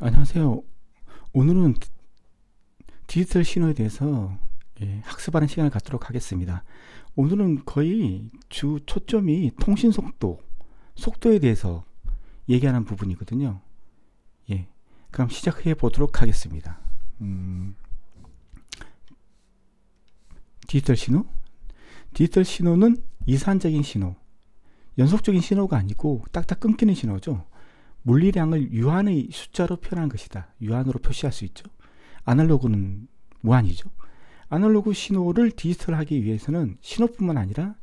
안녕하세요. 오늘은 디지털 신호에 대해서 학습하는 시간을 갖도록 하겠습니다. 오늘은 거의 주 초점이 통신 속도에 대해서 얘기하는 부분이거든요. 예, 그럼 시작해 보도록 하겠습니다. 디지털 신호? 디지털 신호는 이산적인 신호, 연속적인 신호가 아니고 딱딱 끊기는 신호죠. 물리량을 유한의 숫자로 표현한 것이다. 유한으로 표시할 수 있죠. 아날로그는 무한이죠. 아날로그 신호를 디지털하기 위해서는 신호뿐만 아니라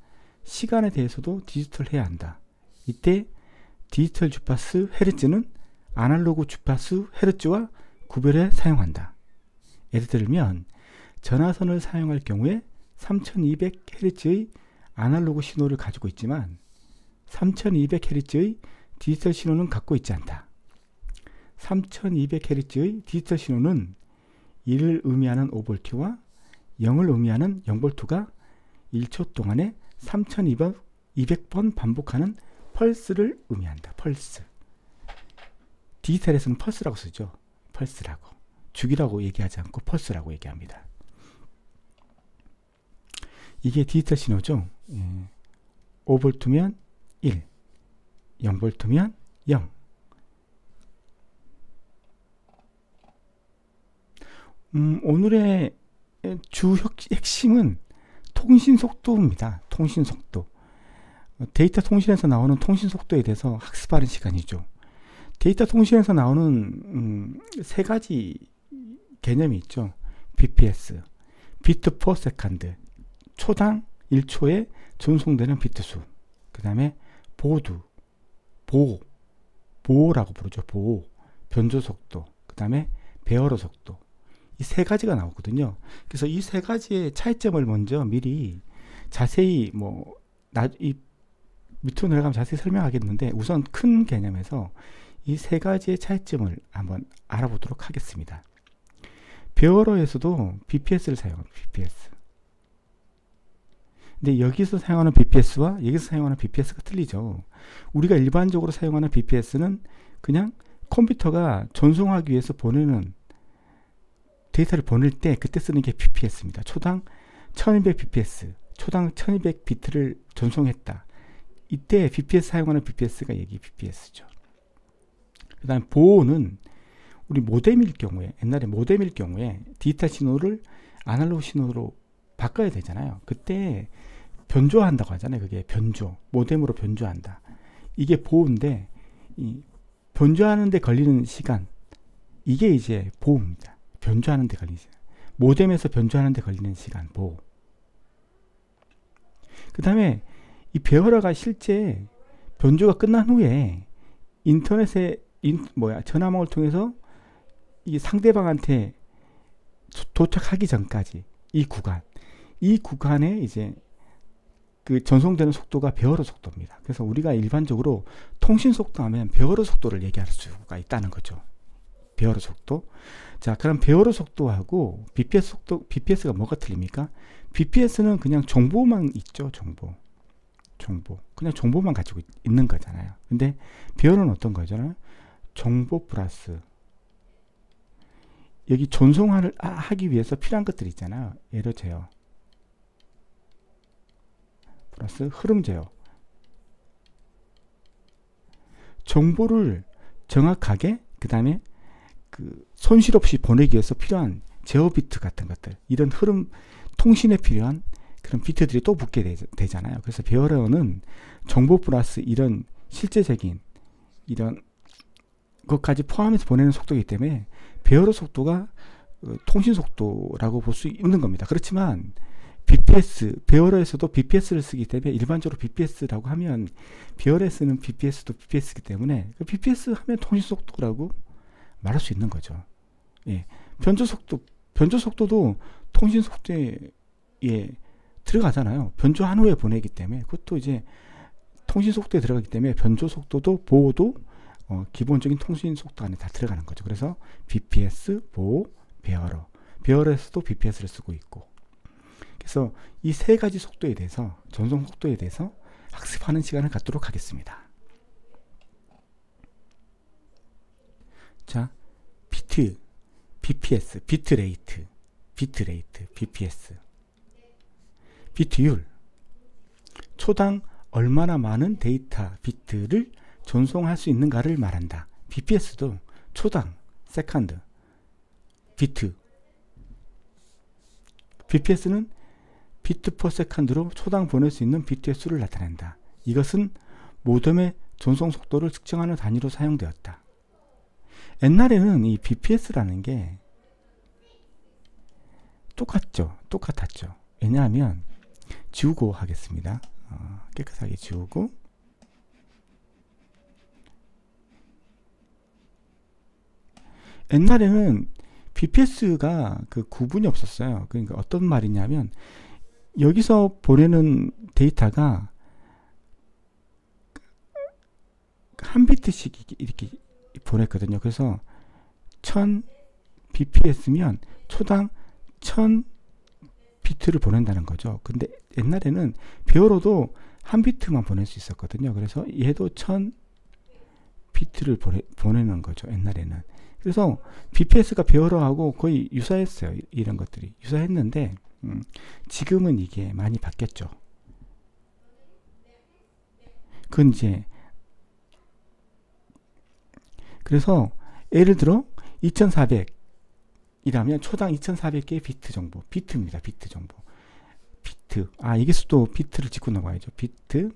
시간에 대해서도 디지털해야 한다. 이때 디지털 주파수 헤르츠는 아날로그 주파수 헤르츠와 구별해 사용한다. 예를 들면 전화선을 사용할 경우에 3200Hz의 아날로그 신호를 가지고 있지만 3200Hz의 디지털 신호는 갖고 있지 않다. 3200Hz의 디지털 신호는 1을 의미하는 5V와 0을 의미하는 0V가 1초 동안에 3200번 반복하는 펄스를 의미한다. 펄스. 디지털에서는 펄스라고 쓰죠. 펄스라고. 주기라고 얘기하지 않고 펄스라고 얘기합니다. 이게 디지털 신호죠. 5V면 1, 0V면 0. 오늘의 주 핵심은 통신 속도입니다. 통신 속도. 데이터 통신에서 나오는 통신 속도에 대해서 학습하는 시간이죠. 데이터 통신에서 나오는 세 가지 개념이 있죠. bps, 비트 퍼 세컨드, 초당 1초에 전송되는 비트 수. 그 다음에 보호라고 부르죠. 보호, 변조 속도, 그 다음에 배열어 속도. 이 세 가지가 나오거든요. 그래서 이 세 가지의 차이점을 먼저 미리 자세히 이 밑으로 내려가면 자세히 설명하겠는데 우선 큰 개념에서 이 세 가지의 차이점을 한번 알아보도록 하겠습니다. 배열어에서도 BPS를 사용합니다. BPS. 근데 여기서 사용하는 BPS와 여기서 사용하는 BPS가 틀리죠. 우리가 일반적으로 사용하는 BPS는 그냥 컴퓨터가 전송하기 위해서 보내는 데이터를 보낼 때 그때 쓰는 게 BPS입니다. 초당 1200 BPS, 초당 1200 비트를 전송했다. 이때 BPS 사용하는 BPS가 여기 BPS죠. 그 다음 보호는 우리 모뎀일 경우에, 옛날에 모뎀일 경우에 디지털 신호를 아날로그 신호로 바꿔야 되잖아요. 그때 변조한다고 하잖아요. 그게 변조, 모뎀으로 변조한다. 이게 보호인데 이 변조하는 데 걸리는 시간, 이게 이제 보호입니다. 변조하는 데 걸리는 시간. 모뎀에서 변조하는 데 걸리는 시간, 보호. 그 다음에 이 배열어가 실제 변조가 끝난 후에 인터넷에 전화망을 통해서 이 상대방한테 도착하기 전까지 이 구간에 이제 그 전송되는 속도가 배열어 속도입니다. 그래서 우리가 일반적으로 통신 속도 하면 배열어 속도를 얘기할 수가 있다는 거죠. 배열어 속도. 자, 그럼 배열어 속도하고 BPS가 뭐가 틀립니까? BPS는 그냥 정보만 있죠. 정보. 그냥 정보만 가지고 있는 거잖아요. 근데 배열어는 어떤 거잖아요? 정보 플러스 여기 전송을 하기 위해서 필요한 것들이 있잖아요. 에러 제어 플러스 흐름 제어. 정보를 정확하게 그 다음에 그 손실 없이 보내기 위해서 필요한 제어 비트 같은 것들, 이런 흐름 통신에 필요한 그런 비트들이 또 붙게 되잖아요. 그래서 배열어는 정보 플러스 이런 실제적인 이런 것까지 포함해서 보내는 속도이기 때문에 배열어 속도가 통신 속도라고 볼 수 있는 겁니다. 그렇지만 배열어에서도 BPS를 쓰기 때문에 일반적으로 BPS라고 하면 배열에 쓰는 BPS도 BPS이기 때문에 BPS 하면 통신 속도라고 말할 수 있는 거죠. 예. 변조 속도도 통신 속도에 들어가잖아요. 변조한 후에 보내기 때문에 그것도 이제 통신 속도에 들어가기 때문에 변조 속도도 보호도 기본적인 통신 속도 안에 다 들어가는 거죠. 그래서 BPS, 보호, 배열어에서도 BPS를 쓰고 있고. 그래서 이 세 가지 속도에 대해서, 전송 속도에 대해서 학습하는 시간을 갖도록 하겠습니다. 자, BPS, 비트레이트, BPS, 비트율, 초당 얼마나 많은 데이터 비트를 전송할 수 있는가를 말한다. BPS도 초당, 세컨드, 비트. BPS는 비트 퍼 세컨드로 초당 보낼 수 있는 비트의 수를 나타낸다. 이것은 모뎀의 전송 속도를 측정하는 단위로 사용되었다. 옛날에는 이 BPS라는 게 똑같았죠. 왜냐하면 지우고 하겠습니다. 깨끗하게 지우고, 옛날에는 BPS가 그 구분이 없었어요. 그러니까 어떤 말이냐면 여기서 보내는 데이터가 한 비트씩 이렇게 보냈거든요. 그래서 1000 BPS면 초당 1000 비트를 보낸다는 거죠. 근데 옛날에는 베어로도 한 비트만 보낼 수 있었거든요. 그래서 얘도 1000 비트를 보내는 거죠. 옛날에는. 그래서 BPS가 베어로하고 거의 유사했어요. 이런 것들이 유사했는데 지금은 이게 많이 바뀌었죠. 그건 이제 그래서 예를 들어 2400이라면 초당 2400개의 비트 정보, 비트입니다. 비트 정보. 비트. 이게 또 비트를 짚고 나가야죠. 비트,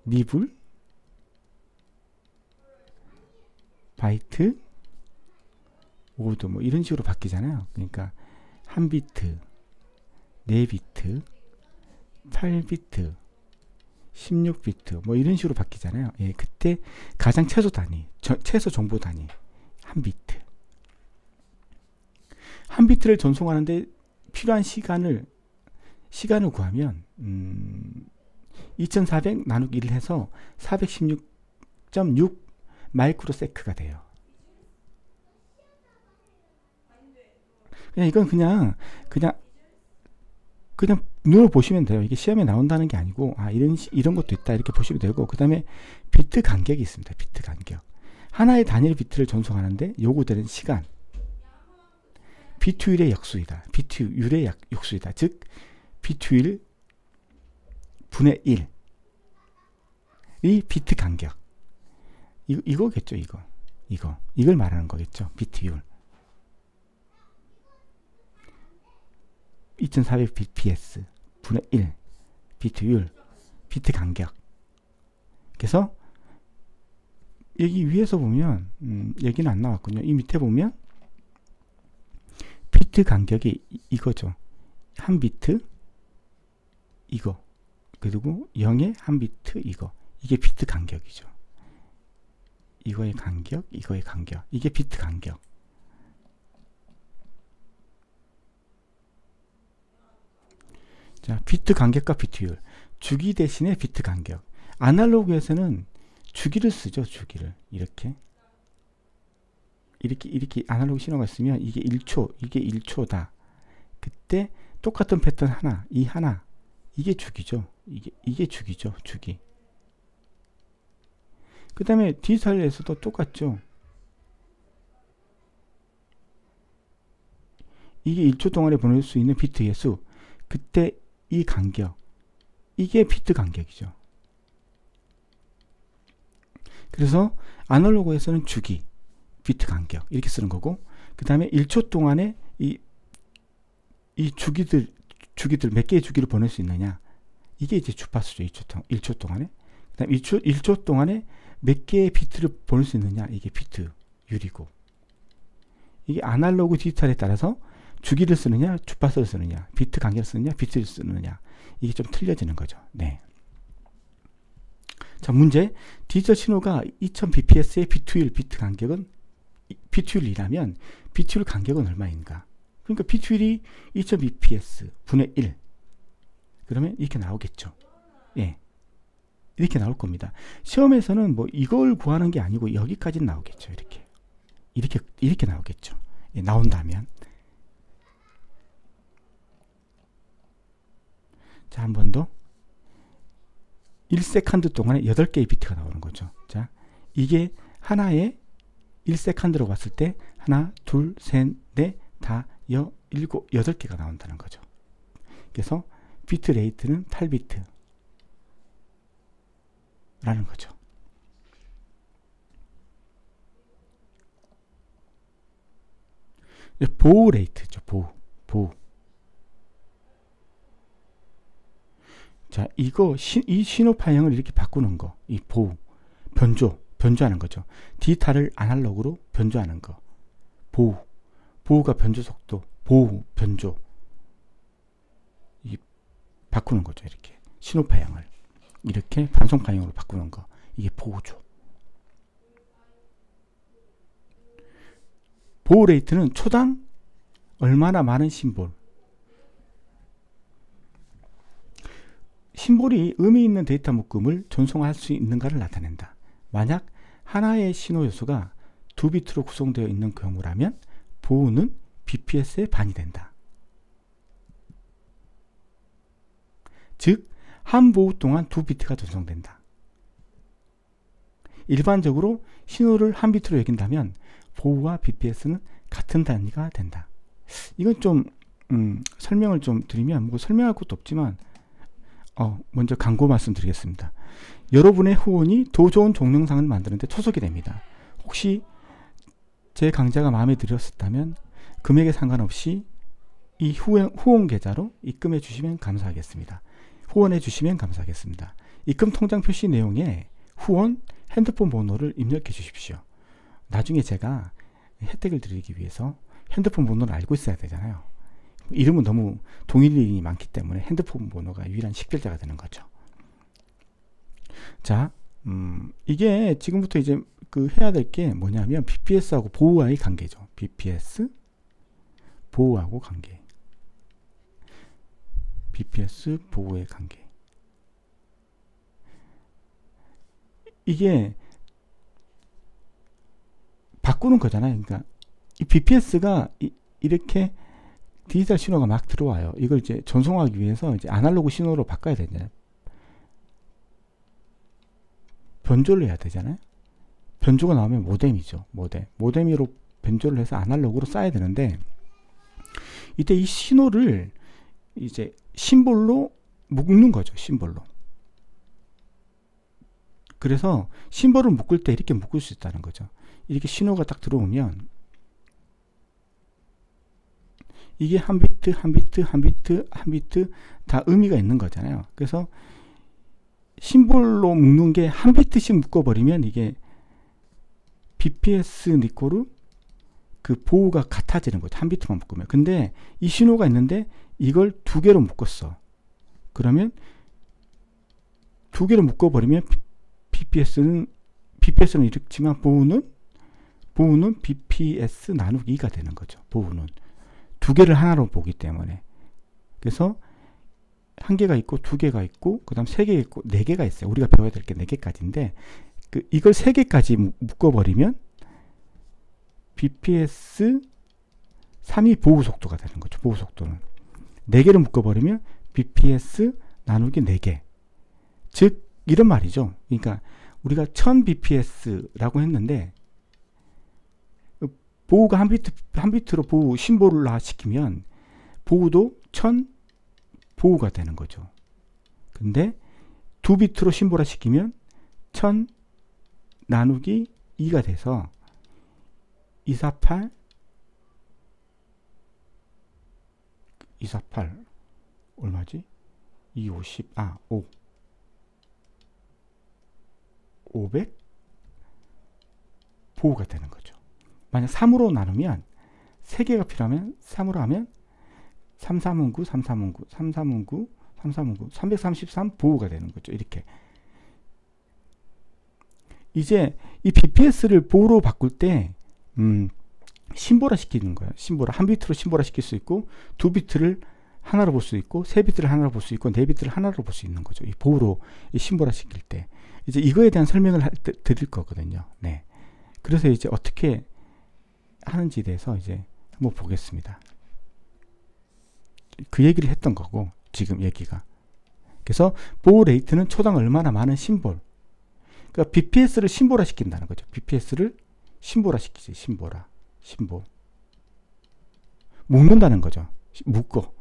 니블, 바이트, 오드 뭐 이런 식으로 바뀌잖아요. 그러니까 한 비트, 4비트, 8비트, 16비트 뭐 이런 식으로 바뀌잖아요. 예, 그때 가장 최소 단위, 최소 정보 단위 한 비트. 한 비트를 전송하는데 필요한 시간을 구하면 2400 나누기 1을 해서 416.6 마이크로세크가 돼요. 이건 그냥 눈으로 보시면 돼요. 이게 시험에 나온다는 게 아니고 이런 것도 있다 이렇게 보시면 되고, 그 다음에 비트 간격이 있습니다. 비트 간격. 하나의 단일 비트를 전송하는데 요구되는 시간, 비트율의 역수이다. 비트율의 역수이다. 즉 비트율 분의 1이 비트 간격. 이거겠죠. 이걸 말하는 거겠죠. 비트율. 2400 bps 분의 1 비트율, 비트 간격. 그래서 여기 위에서 보면 얘기는 안 나왔군요. 이 밑에 보면 비트 간격이 이거죠. 한 비트 이거, 그리고 0의 한 비트 이게 비트 간격이죠. 이거의 간격, 이거의 간격, 이게 비트 간격. 자, 비트 간격과 비트율. 주기 대신에 비트 간격. 아날로그에서는 주기를 쓰죠. 주기를 이렇게 아날로그 신호가 있으면 이게 1초, 이게 1초다. 그때 똑같은 패턴 하나, 이게 주기죠. 이게 주기죠. 주기. 그 다음에 디지털에서도 똑같죠. 이게 1초 동안에 보낼 수 있는 비트의 수. 그때 이 간격, 이게 비트 간격이죠. 그래서 아날로그에서는 주기, 비트 간격 이렇게 쓰는 거고, 그 다음에 1초 동안에 이 주기들 몇 개의 주기를 보낼 수 있느냐, 이게 이제 주파수죠. 1초 동안에. 그 다음에 1초 동안에 몇 개의 비트를 보낼 수 있느냐, 이게 비트율이고, 이게 아날로그 디지털에 따라서 주기를 쓰느냐, 주파수를 쓰느냐, 비트 간격을 쓰느냐, 비트를 쓰느냐, 이게 좀 틀려지는 거죠. 네. 자, 문제. 디지털 신호가 2000 bps의 비트율, 비트 간격은 비트율이라면 비트율 간격은 얼마인가? 그러니까 비트율이 2000 bps 분의 1. 그러면 이렇게 나오겠죠. 예. 이렇게 나올 겁니다. 시험에서는 뭐 이걸 구하는 게 아니고 여기까지 나오겠죠. 이렇게 나오겠죠. 예, 나온다면. 자, 한 번 더. 1세컨드 동안에 8개의 비트가 나오는 거죠. 자, 이게 하나에 1세컨드로 봤을 때 하나, 둘, 셋, 넷, 다, 여, 일곱, 8개가 나온다는 거죠. 그래서 비트 레이트는 8비트 라는 거죠. 보호 레이트죠. 보호. 자, 이 신호 파형을 이렇게 바꾸는 거, 이 보호, 변조하는 거죠. 디지털을 아날로그로 변조하는 거. 보호가 변조 속도, 변조. 바꾸는 거죠. 이렇게. 신호 파형을. 이렇게 반송 파형으로 바꾸는 거. 이게 보호죠. 보호 레이트는 초당 얼마나 많은 심볼이 의미 있는 데이터 묶음을 전송할 수 있는가를 나타낸다. 만약 하나의 신호 요소가 2비트로 구성되어 있는 경우라면 보호는 BPS의 반이 된다. 즉, 한 보호 동안 2비트가 전송된다. 일반적으로 신호를 한 비트로 여긴다면 보호와 BPS는 같은 단위가 된다. 이건 좀 설명을 좀 드리면 뭐 설명할 것도 없지만 먼저 광고 말씀드리겠습니다. 여러분의 후원이 더 좋은 동영상을 만드는데 초석이 됩니다. 혹시 제 강좌가 마음에 들었다면 금액에 상관없이 이 후원 계좌로 입금해 주시면 감사하겠습니다. 후원해 주시면 감사하겠습니다. 입금 통장 표시 내용에 후원 핸드폰 번호를 입력해 주십시오. 나중에 제가 혜택을 드리기 위해서 핸드폰 번호를 알고 있어야 되잖아요. 이름은 너무 동일인이 많기 때문에 핸드폰 번호가 유일한 식별자가 되는 거죠. 자, 이게 지금부터 이제 해야 될 게 뭐냐면 BPS하고 보호와의 관계죠. BPS 보호하고 관계. BPS 보호의 관계. 이게 바꾸는 거잖아요. 그러니까 이 BPS가 이렇게 디지털 신호가 막 들어와요. 이걸 이제 전송하기 위해서 이제 아날로그 신호로 바꿔야 되잖아요. 변조를 해야 되잖아요. 변조가 나오면 모뎀이죠. 모뎀으로 변조를 해서 아날로그로 쌓아야 되는데 이때 이 신호를 이제 심볼로 묶는 거죠. 심볼로. 그래서 심볼을 묶을 때 이렇게 묶을 수 있다는 거죠. 이렇게 신호가 딱 들어오면 이게 한 비트 다 의미가 있는 거잖아요. 그래서 심볼로 묶는 게 한 비트씩 묶어버리면 이게 BPS 니코르 보호가 같아지는 거죠. 한 비트만 묶으면. 근데 이 신호가 있는데 이걸 2개로 묶었어. 그러면 2개로 묶어버리면 BPS는 이렇지만 보호는 BPS 나누기 2가 되는 거죠. 보호는 2개를 하나로 보기 때문에. 그래서 1개가 있고 2개가 있고 그 다음 3개 있고 4개가 있어요. 우리가 배워야 될 게 4개까지인데 이걸 3개까지 묶어버리면 BPS 3이 보호 속도가 되는 거죠. 보호 속도는 4개를 묶어버리면 BPS 나누기 4개. 즉 이런 말이죠. 그러니까 우리가 1000bps라고 했는데 보호가 한 비트로 보호 심볼화 시키면 보호도 1000 보호가 되는 거죠. 근데 2비트로 심볼화 시키면 1000 나누기 2가 돼서 248 얼마지? 250 500 보호가 되는 거죠. 만약 3으로 나누면 3개가 필요하면 3으로 하면 3319, 3319, 3319, 3319, 333 보호가 되는 거죠. 이렇게. 이제 이 BPS를 보호로 바꿀 때 심볼화 시키는 거예요. 심볼화. 한 비트로 심볼화 시킬 수 있고 2비트를 하나로 볼 수 있고 3비트를 하나로 볼 수 있고 4비트를 하나로 볼 수 있는 거죠. 이 보호로 이 심볼화 시킬 때. 이제 이거에 대한 설명을 드릴 거거든요. 네. 그래서 이제 어떻게 하는지에 대해서 이제 한번 보겠습니다. 그 얘기를 했던 거고 지금 얘기가. 그래서 보호 레이트는 초당 얼마나 많은 심볼. 그러니까 BPS를 심보라 시킨다는 거죠. BPS를 심보라 시키지. 심보라. 심보. 묶는다는 거죠. 묶어.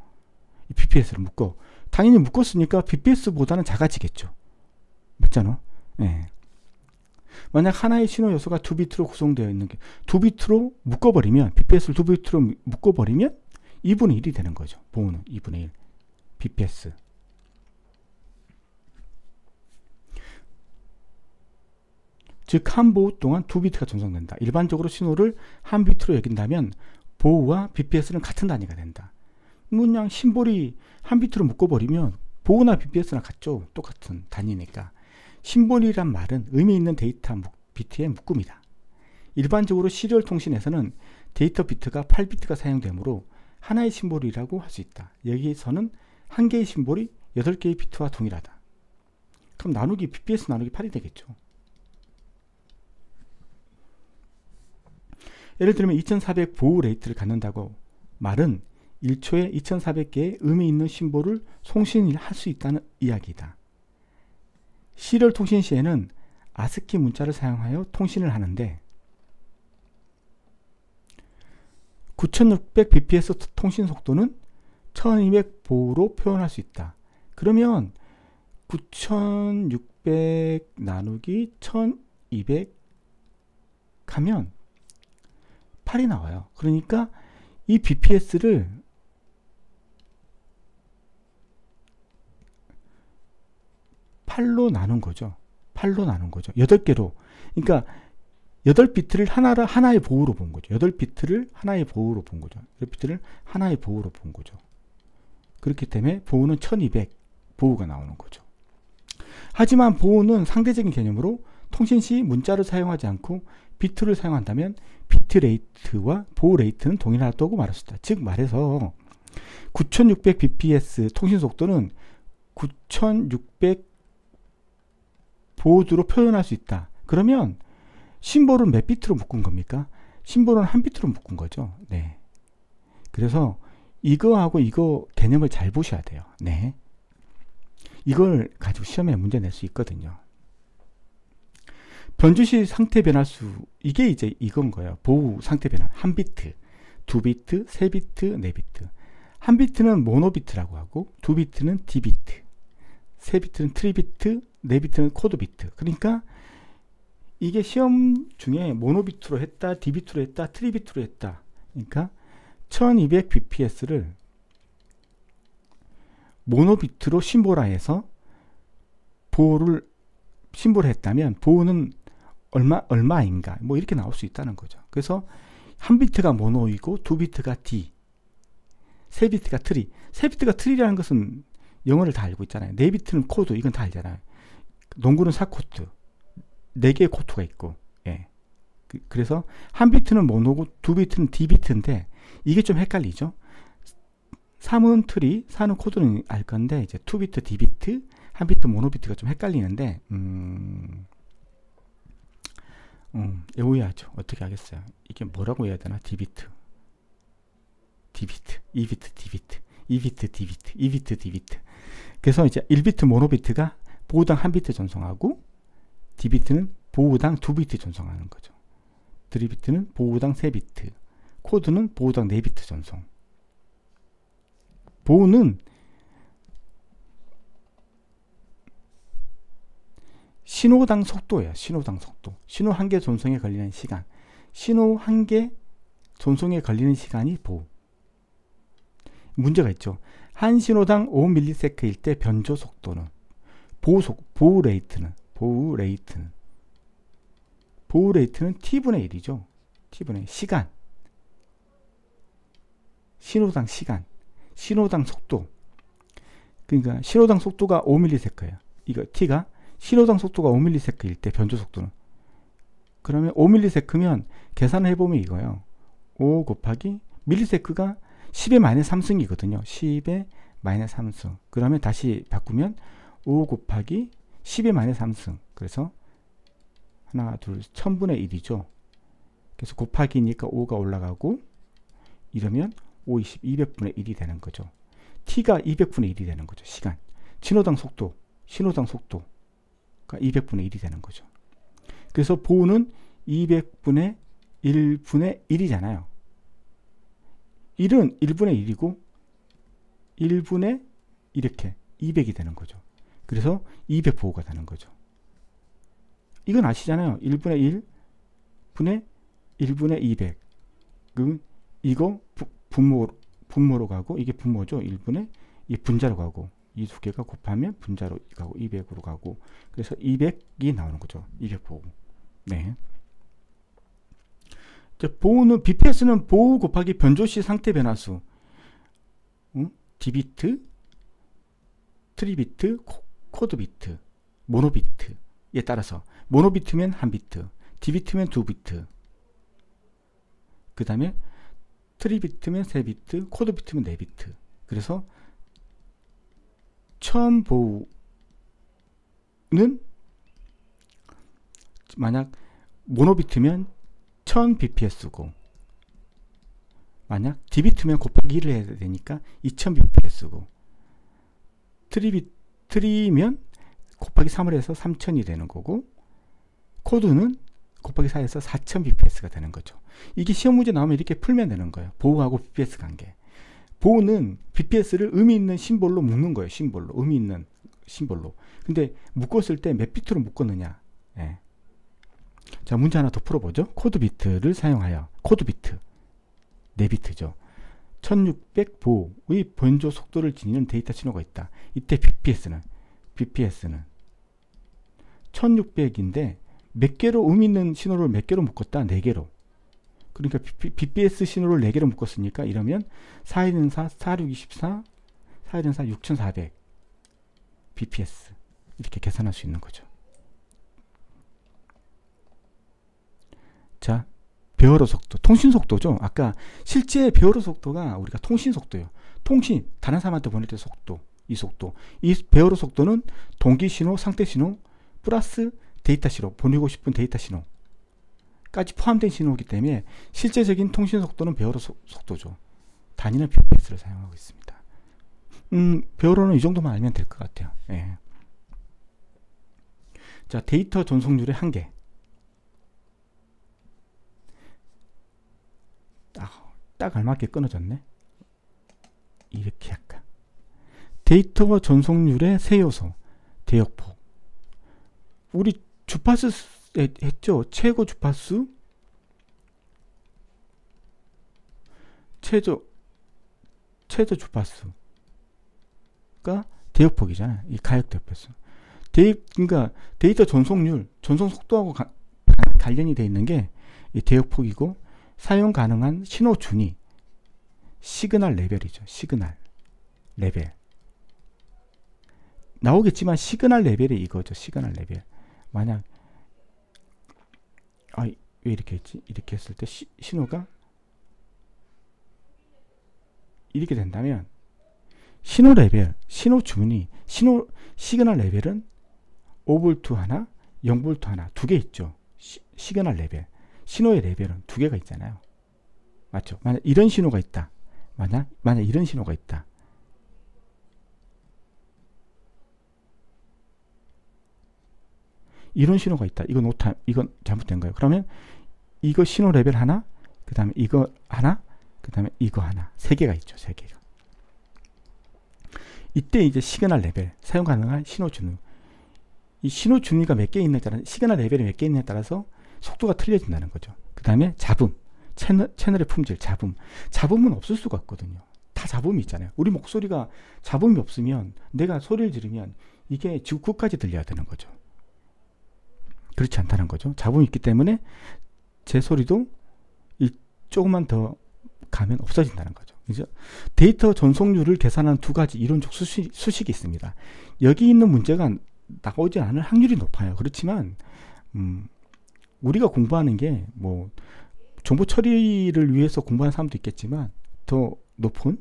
BPS를 묶어. 당연히 묶었으니까 BPS보다는 작아지겠죠. 맞잖아. 네. 만약 하나의 신호 요소가 2비트로 구성되어 있는 게 2비트로 묶어버리면 BPS를 2비트로 묶어버리면 2분의 1이 되는 거죠. 보호는 2분의 1. BPS. 즉 한 보호 동안 2비트가 전송된다. 일반적으로 신호를 한 비트로 여긴다면 보호와 BPS는 같은 단위가 된다. 그냥 심볼이 한 비트로 묶어버리면 보호나 BPS나 같죠. 똑같은 단위니까. 심볼이란 말은 의미 있는 데이터 비트의 묶음이다. 일반적으로 시리얼 통신에서는 데이터 비트가 8비트가 사용되므로 하나의 심볼이라고 할 수 있다. 여기서는 한 개의 심볼이 8개의 비트와 동일하다. 그럼 나누기 BPS 나누기 8이 되겠죠. 예를 들면 2400 보호 레이트를 갖는다고 말은 1초에 2400개의 의미 있는 심볼을 송신할 수 있다는 이야기이다. 시리얼 통신 시에는 아스키 문자를 사용하여 통신을 하는데 9600 bps 통신 속도는 1200 보호로 표현할 수 있다. 그러면 9600 나누기 1200 하면 8이 나와요. 그러니까 이 BPS를 8로 나눈 거죠. 8로 나눈 거죠. 8개로. 그러니까 8비트를 하나의 보호로 본 거죠. 8비트를 하나의 보호로 본 거죠. 8비트를 하나의 보호로 본 거죠. 그렇기 때문에 보호는 1200 보호가 나오는 거죠. 하지만 보호는 상대적인 개념으로 통신 시 문자를 사용하지 않고 비트를 사용한다면 비트 레이트와 보호 레이트는 동일하다고 말할 수 있다. 즉 말해서 9600 bps 통신 속도는 9600 보호드로 표현할 수 있다. 그러면 심볼은 몇 비트로 묶은 겁니까? 심볼은 한 비트로 묶은 거죠. 네. 그래서 이거하고 이거 개념을 잘 보셔야 돼요. 네. 이걸 가지고 시험에 문제 낼 수 있거든요. 변주시 상태 변화수, 이게 이제 이건 거예요. 보호 상태 변화. 한 비트, 두 비트, 세 비트, 네 비트. 한 비트는 모노비트라고 하고, 두 비트는 디비트, 세 비트는 트리비트, 네 비트는 코드 비트. 그러니까 이게 시험 중에 모노비트로 했다, 디비트로 했다, 트리비트로 했다. 그러니까 1200 bps를 모노비트로 심볼화해서 보호를 심볼했다면 보호는 얼마인가 뭐 이렇게 나올 수 있다는 거죠. 그래서 한 비트가 모노이고 두 비트가 D, 세 비트가 트리. 세 비트가 트리라는 것은 영어를 다 알고 있잖아요. 네 비트는 코드, 이건 다 알잖아요. 농구는 4코트, 4개의 코트가 있고, 예. 그래서 한 비트는 모노고 두 비트는 D 비트인데 이게 좀 헷갈리죠. 3은 트리, 4는 코드는 알 건데 이제 2비트, D비트, 한 비트 모노비트가 좀 헷갈리는데 외워야죠. 어떻게 하겠어요. 이게 뭐라고 해야 되나? D비트, D비트, 2비트, D비트, 2비트, D비트, 2비트, D비트. 그래서 이제 1비트 모노비트가 보호당 1비트 전송하고 D비트는 보호당 2비트 전송하는 거죠. 드리비트는 보호당 3비트, 코드는 보호당 4비트 전송. 보호는 신호당 속도예요. 신호당 속도. 신호 한 개 전송에 걸리는 시간. 신호 한 개 전송에 걸리는 시간이 보호. 문제가 있죠. 한 신호당 5ms일 때 변조 속도는 보호 레이트는 t분의 1이죠. t분의 시간. 신호당 시간. 신호당 속도. 그러니까 신호당 속도가 5ms예요. 이거 t가 신호당 속도가 5ms일 때 변조 속도는, 그러면 5ms면 계산을 해보면 이거예요. 5 곱하기 밀리세크가 10의 마이너스 3승이거든요. 10의 마이너스 3승. 그러면 다시 바꾸면 5 곱하기 10의 마이너스 3승. 그래서 하나, 둘, 1000분의 1이죠. 그래서 곱하기니까 5가 올라가고, 이러면 5, 20, 200분의 1이 되는 거죠. t가 200분의 1이 되는 거죠. 시간. 신호당 속도가 200분의 1이 되는 거죠. 그래서 보호는 200분의 1분의 1이잖아요. 1은 1분의 1이고 1분의 이렇게 200이 되는 거죠. 그래서 200 보호가 되는 거죠. 이건 아시잖아요. 1분의 1 분의 1분의 200. 그럼 이거 분모로 가고 이게 분모죠. 1분의 이 분자로 가고 이 두 개가 곱하면 분자로 가고 200으로 가고 그래서 200이 나오는 거죠. 200 보호. 네. 보호는 BPS는 보호 곱하기 변조시 상태 변화수. D비트, 트리비트, 코드비트, 모노비트에 따라서 모노비트면 1비트, D비트면 2비트, 그 다음에 트리비트면 3비트, 코드비트면 4비트. 그래서 처음 보호는 만약 모노비트면 1000bps고 만약 D비트면 곱하기 1을 해야 되니까 2000bps고 트리면 곱하기 3을 해서 3000이 되는 거고 코드는 곱하기 4에서 4000bps가 되는 거죠. 이게 시험 문제 나오면 이렇게 풀면 되는 거예요. 보호하고 bps 관계. 보호는 bps를 의미 있는 심볼로 묶는 거예요. 심볼로. 의미 있는 심볼로. 근데 묶었을 때 몇 비트로 묶었느냐. 예. 자, 문제 하나 더 풀어보죠. 코드 비트를 사용하여 코드 비트 4비트죠. 1600 보호의 변조 속도를 지니는 데이터 신호가 있다. 이때 BPS는 1600인데 몇 개로 의미 있는 신호를 몇 개로 묶었다? 4개로. 그러니까 BPS 신호를 4개로 묶었으니까 이러면 414, 4624, 414, 6400 BPS 이렇게 계산할 수 있는 거죠. 자, 배열어 속도, 통신 속도죠. 아까 실제 배열어 속도가 우리가 통신 속도예요. 통신, 다른 사람한테 보낼 때 속도, 이 속도. 이 배열어 속도는 동기 신호, 상태 신호, 플러스 데이터 신호, 보내고 싶은 데이터 신호까지 포함된 신호이기 때문에 실제적인 통신 속도는 배열어 속도죠. 단위는 BPS를 사용하고 있습니다. 배열어는 이 정도만 알면 될 것 같아요. 예. 자, 데이터 전송률의 한계. 딱 알맞게 끊어졌네. 이렇게 할까. 데이터 전송률의 세 요소. 대역폭. 우리 주파수 했죠. 최고 주파수, 최저 주파수가 대역폭이잖아요. 이 가역 대역폭수. 그러니까 데이터 전송률, 전송 속도하고 관련이 되어 있는 게 이 대역폭이고 사용 가능한 신호 준위, 시그널 레벨이죠. 시그널 레벨. 나오겠지만 시그널 레벨이 이거죠. 시그널 레벨. 만약 왜 이렇게 했지? 이렇게 했을 때 신호가 이렇게 된다면 신호 레벨, 신호 준위, 시그널 레벨은 5V 하나, 0V 하나 두 개 있죠. 시그널 레벨. 신호의 레벨은 두 개가 있잖아요. 맞죠? 만약 이런 신호가 있다. 만약 이런 신호가 있다. 이런 신호가 있다. 이건 잘못된 거예요. 그러면 이거 신호 레벨 하나, 그 다음에 이거 하나, 그 다음에 이거 하나. 세 개가 있죠. 세 개가. 이때 이제 시그널 레벨, 사용 가능한 신호 준위. 이 신호 준위가 몇 개 있느냐에 따라, 시그널 레벨이 몇 개 있느냐에 따라서 속도가 틀려진다는 거죠. 그 다음에 잡음, 채널의 품질, 잡음은 없을 수가 없거든요. 다 잡음이 있잖아요. 우리 목소리가 잡음이 없으면 내가 소리를 지르면 이게 지구까지 들려야 되는 거죠. 그렇지 않다는 거죠. 잡음이 있기 때문에 제 소리도 조금만 더 가면 없어진다는 거죠. 그죠? 데이터 전송률을 계산하는 두 가지 이론적 수식이 있습니다. 여기 있는 문제가 나오지 않을 확률이 높아요. 그렇지만 우리가 공부하는 게 뭐 정보 처리를 위해서 공부하는 사람도 있겠지만 더 높은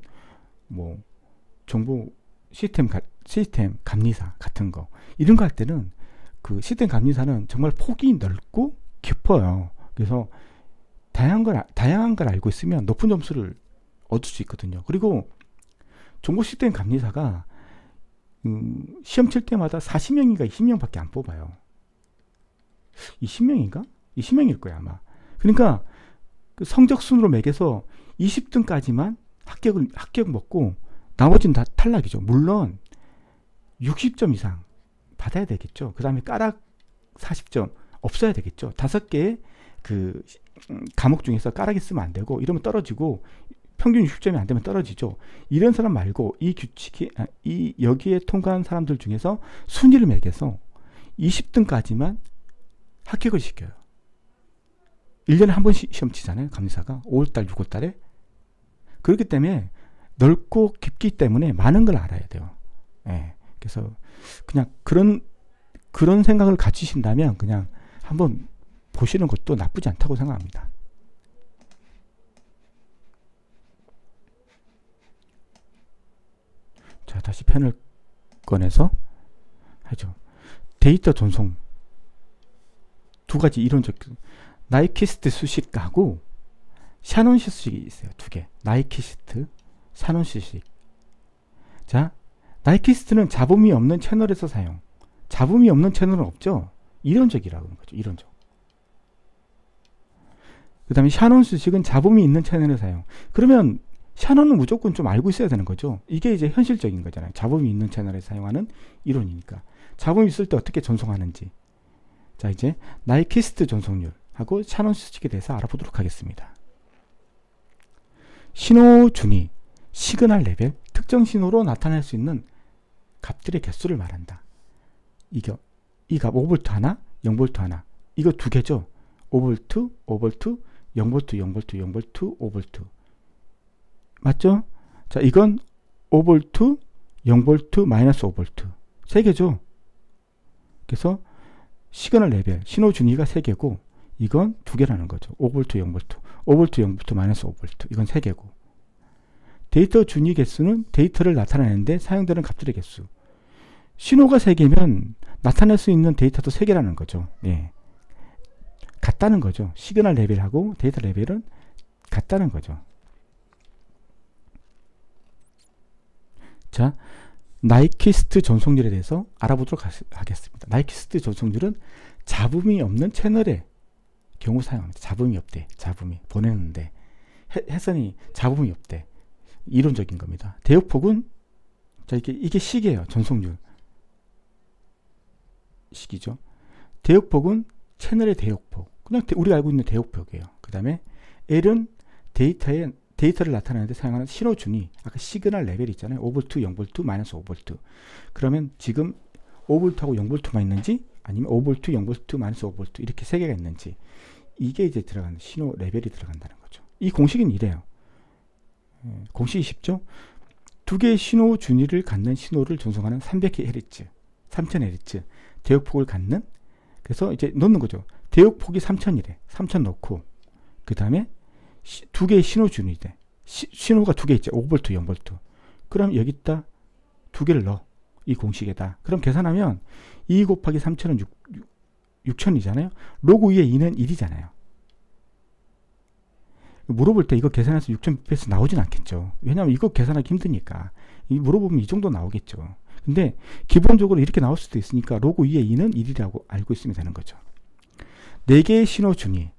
뭐 정보 시스템 감리사 같은 거 이런 거 할 때는 그 시스템 감리사는 정말 폭이 넓고 깊어요. 그래서 다양한 걸 알고 있으면 높은 점수를 얻을 수 있거든요. 그리고 정보 시스템 감리사가 시험 칠 때마다 40명인가 20명밖에 안 뽑아요. 20명인가? 20명일 거야 아마. 그러니까 그 성적 순으로 매겨서 20등까지만 합격 먹고 나머지는 다 탈락이죠. 물론 60점 이상 받아야 되겠죠. 그 다음에 까락 40점 없어야 되겠죠. 5개의 그 과목 중에서 까락이 쓰면 안 되고 이러면 떨어지고 평균 60점이 안 되면 떨어지죠. 이런 사람 말고 이 규칙이 여기에 통과한 사람들 중에서 순위를 매겨서 20등까지만 합격을 시켜요. 1년에 한 번씩 시험 치잖아요. 감리사가 5월달 6월달에. 그렇기 때문에 넓고 깊기 때문에 많은 걸 알아야 돼요. 예. 그래서 그냥 그런 생각을 가지신다면 그냥 한번 보시는 것도 나쁘지 않다고 생각합니다. 자, 다시 펜을 꺼내서 하죠. 데이터 전송 두 가지 이론적 나이키스트 수식하고 샤논시 수식이 있어요. 두 개. 나이키스트, 샤논시 수식. 자, 나이키스트는 잡음이 없는 채널에서 사용. 잡음이 없는 채널은 없죠. 이론적이라고 하는 거죠. 이론적. 그 다음에 샤논 수식은 잡음이 있는 채널에서 사용. 그러면 샤논은 무조건 좀 알고 있어야 되는 거죠. 이게 이제 현실적인 거잖아요. 잡음이 있는 채널에 사용하는 이론이니까. 잡음이 있을 때 어떻게 전송하는지. 자, 이제 나이키스트 전송률 하고 샤논 수식에 대해서 알아보도록 하겠습니다. 신호 준위, 시그널 레벨, 특정 신호로 나타낼 수 있는 값들의 개수를 말한다. 이 값 5V 하나, 0V 하나. 이거 두 개죠. 5V, 5V, 0V, 0V, 0V, 5V. 맞죠? 자, 이건 5V, 0V, 마이너스 5V. 세 개죠. 그래서 시그널 레벨, 신호 준위가 세 개고 이건 두 개라는 거죠. 5V, 0V, 5V, 0V, 마이너스 5V. 이건 세 개고. 데이터 준위 개수는 데이터를 나타내는데 사용되는 값들의 개수. 신호가 세 개면 나타낼 수 있는 데이터도 세 개라는 거죠. 예. 같다는 거죠. 시그널 레벨하고 데이터 레벨은 같다는 거죠. 자, 나이키스트 전송률에 대해서 알아보도록 하겠습니다. 나이키스트 전송률은 잡음이 없는 채널의 경우 사용합니다. 잡음이 없대. 잡음이 보내는데 해선이 잡음이 없대. 이론적인 겁니다. 대역폭은 자, 이게 식이에요. 전송률 식이죠. 대역폭은 채널의 대역폭. 그냥 우리가 알고 있는 대역폭이에요. 그 다음에 L은 데이터를 나타내는데 사용하는 신호 준위. 아까 시그널 레벨 있잖아요. 5V, 0V, 마이너스 5V. 그러면 지금 5V하고 0V만 있는지 아니면 5V, 0V, 마이너스 5V 이렇게 세 개가 있는지 이게 이제 들어가는 신호 레벨이 들어간다는 거죠. 이 공식은 이래요. 공식이 쉽죠? 두 개의 신호 준위를 갖는 신호를 전송하는 300Hz, 3000Hz 대역폭을 갖는 그래서 이제 넣는 거죠. 대역폭이 3000이래. 3000 넣고 그 다음에 두 개의 신호 준위대. 신호가 두 개 있죠. 5V, 0V. 그럼 여기다 두 개를 넣어. 이 공식에다. 그럼 계산하면 2 곱하기 3000은 6000이잖아요. 로그 위에 2는 1이잖아요. 물어볼 때 이거 계산해서 6000bps 나오진 않겠죠. 왜냐하면 이거 계산하기 힘드니까. 물어보면 이 정도 나오겠죠. 근데 기본적으로 이렇게 나올 수도 있으니까 로그 위에 2는 1이라고 알고 있으면 되는 거죠. 4개의 신호 준위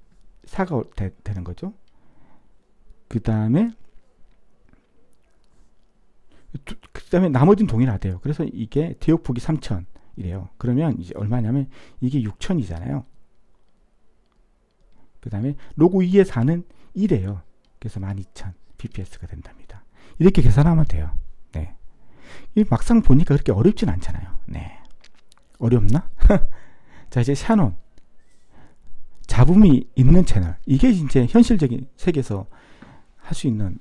4가 되는 거죠. 그 다음에 나머지는 동일하대요. 그래서 이게 대역폭이 3000이래요. 그러면 이제 얼마냐면 이게 6000이잖아요. 그 다음에 로그 2의 4는 1이에요. 그래서 12000 bps가 된답니다. 이렇게 계산하면 돼요. 네. 이 막상 보니까 그렇게 어렵진 않잖아요. 네. 어렵나? 자, 이제 샤논. 잡음이 있는 채널. 이게 이제 현실적인 세계에서 할 수 있는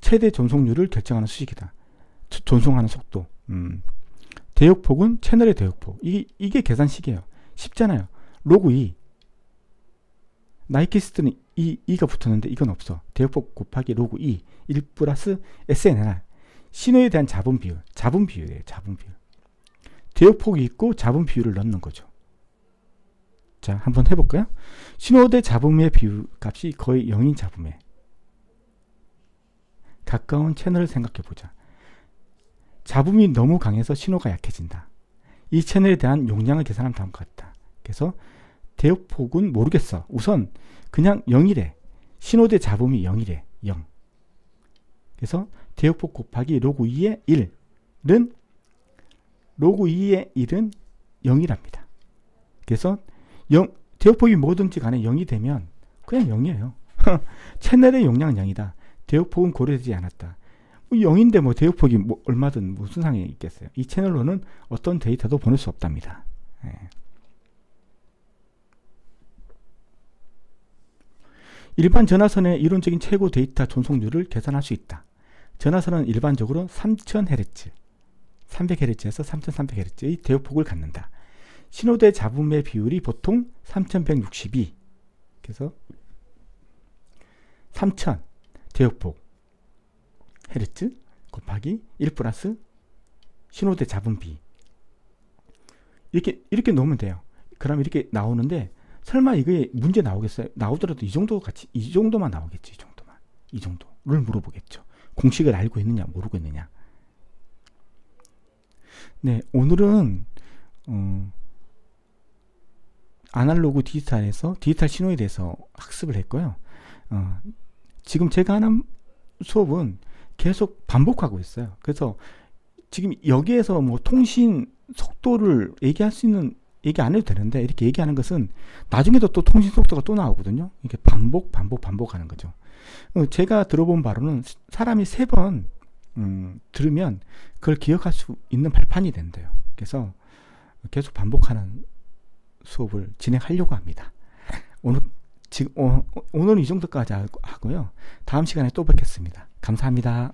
최대 전송률을 결정하는 수식이다. 전송하는 속도. 대역폭은 채널의 대역폭. 이게 계산식이에요. 쉽잖아요. 로그 2. 나이키스트는 2가 붙었는데 이건 없어. 대역폭 곱하기 로그 2. 1 플러스 SNR. 신호에 대한 잡음 비율. 잡음 비율이에요. 잡음 비율. 대역폭이 있고 잡음 비율을 넣는 거죠. 자, 한번 해볼까요? 신호 대 잡음의 비율 값이 거의 0인 잡음에 가까운 채널을 생각해보자. 잡음이 너무 강해서 신호가 약해진다. 이 채널에 대한 용량을 계산하면 다음과 같다. 그래서 대역폭은 모르겠어. 우선 그냥 0이래. 신호대 잡음이 0이래. 0. 그래서 대역폭 곱하기 로그 2의 1은 로그 2의 1은 0이랍니다. 그래서 대역폭이 뭐든지 간에 0이 되면 그냥 0이에요. 채널의 용량은 0이다. 대역폭은 고려되지 않았다. 0인데 뭐 대역폭이 뭐 얼마든 무슨 상관이 있겠어요. 이 채널로는 어떤 데이터도 보낼 수 없답니다. 예. 일반 전화선의 이론적인 최고 데이터 전송률을 계산할 수 있다. 전화선은 일반적으로 3000Hz, 300Hz에서 3300Hz의 대역폭을 갖는다. 신호대 잡음의 비율이 보통 3162. 그래서 3000 대역폭 헤르츠 곱하기 1 플러스 신호대 잡음비. 이렇게 놓으면 돼요. 그럼 이렇게 나오는데 설마 이게 문제 나오겠어요? 나오더라도 이 정도만 나오겠지. 이 정도를 물어보겠죠. 공식을 알고 있느냐 모르고 있느냐. 네, 오늘은 아날로그 디지털에서 디지털 신호에 대해서 학습을 했고요. 지금 제가 하는 수업은 계속 반복하고 있어요. 그래서 지금 여기에서 뭐 통신 속도를 얘기할 수 있는 얘기 안 해도 되는데 이렇게 얘기하는 것은 나중에도 또 통신 속도가 또 나오거든요. 이게 반복하는 거죠. 제가 들어본 바로는 사람이 3번 들으면 그걸 기억할 수 있는 발판이 된대요. 그래서 계속 반복하는 수업을 진행하려고 합니다. 오늘은 이 정도까지 하고요. 다음 시간에 또 뵙겠습니다. 감사합니다.